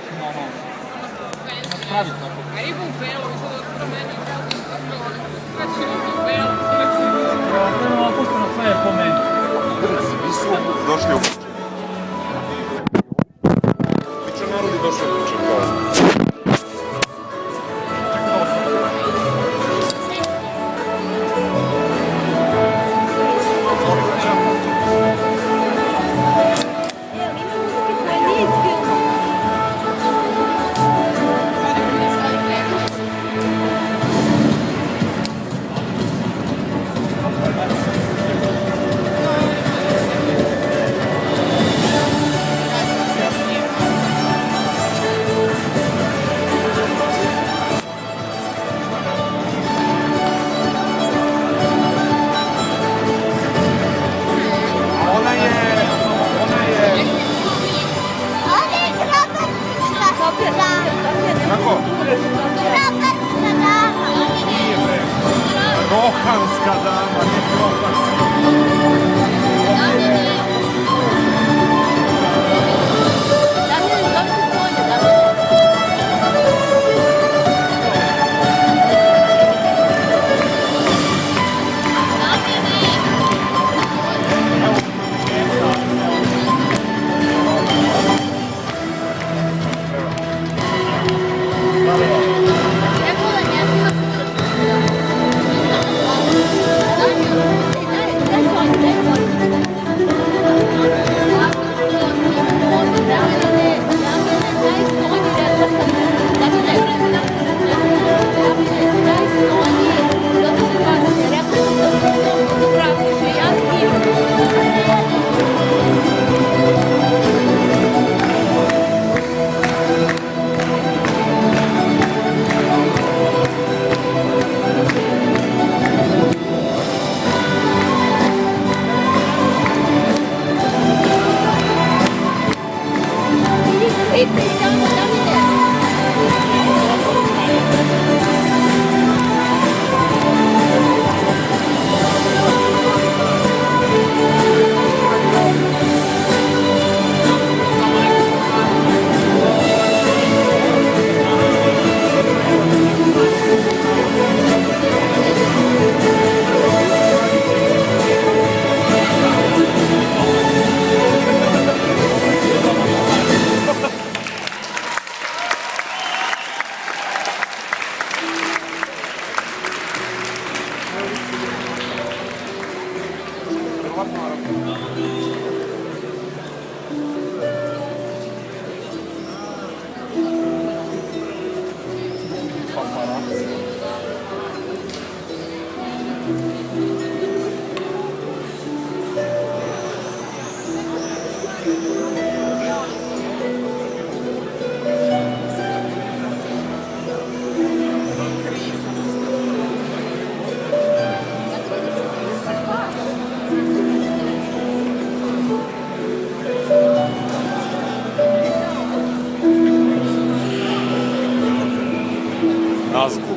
ćemo napraviti tako. A ribu u belu, mi sad od meni kad će ribu u belu, uvek si Prvo pustimo sve po meni. Svi su došli u kuće. Biće narodi došli u kuće kao. Rohanska dama, ne Rohanska. Nazgu.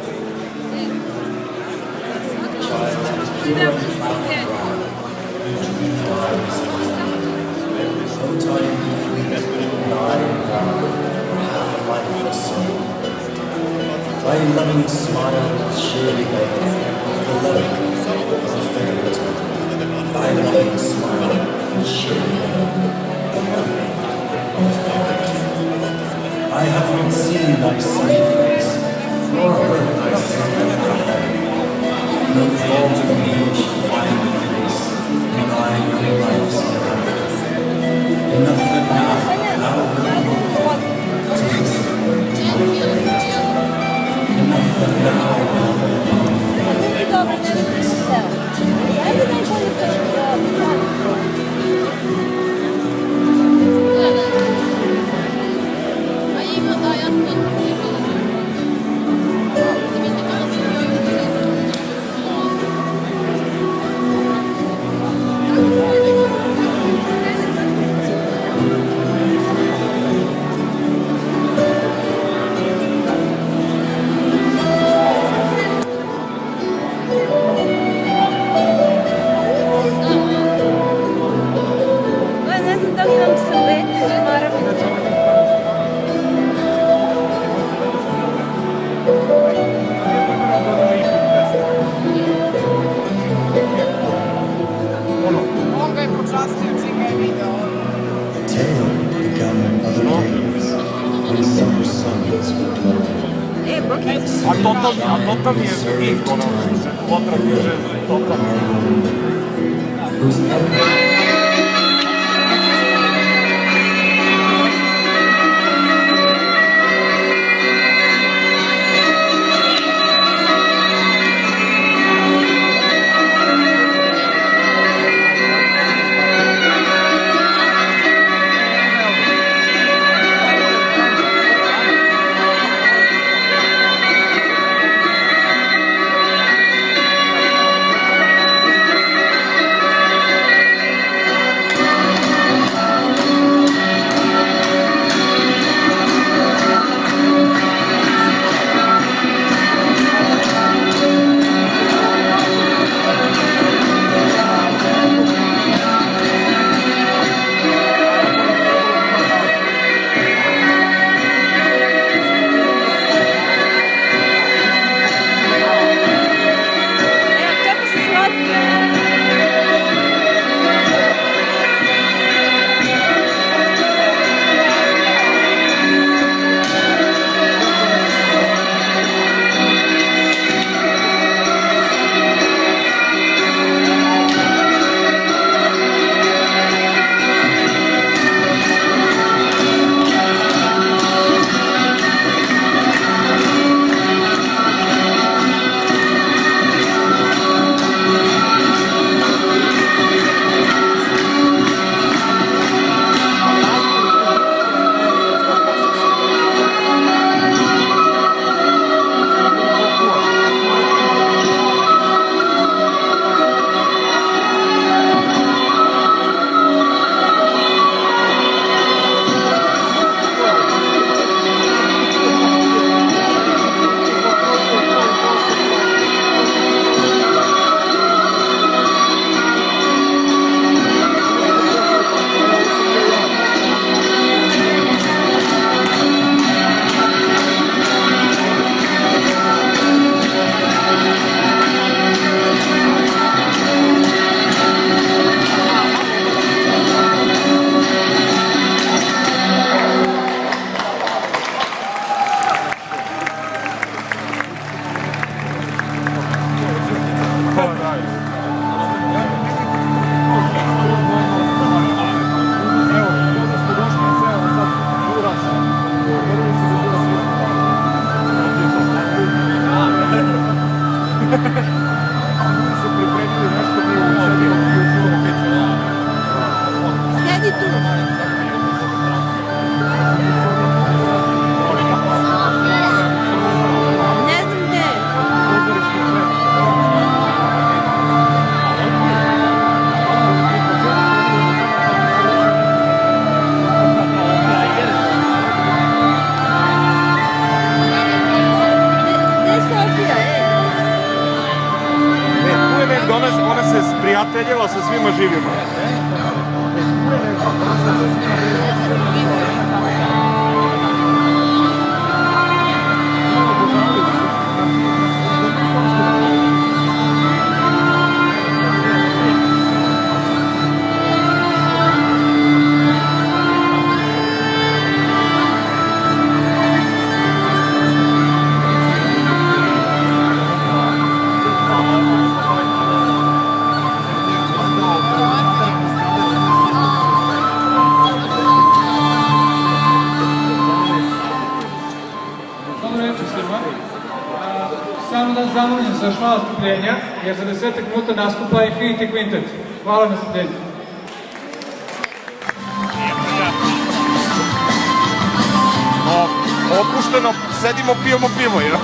Thy loving smile surely veils the love of a fairy tale. Thy loving smile surely veils the love of a fairy tale. I have not seen thy sunny face, nor heard thy silver cry. No thought of me shall find a place in thy young life's mirror. Enough that now thou wilt move to listen to my fairy tale. Enough that now thou wilt move to listen to my fairy tale. these summer summits with glowing. A to mi je hit, ono što se potrafiže, totalno. Whose echo Ona se sprijateljila sa svima živima. Samo da zamolim za još malo strpljenja, jer za 10 minuta nastupa Infinity Quintet. Hvala na strpljenju. Opušteno, sedimo, pijemo pivo, jel?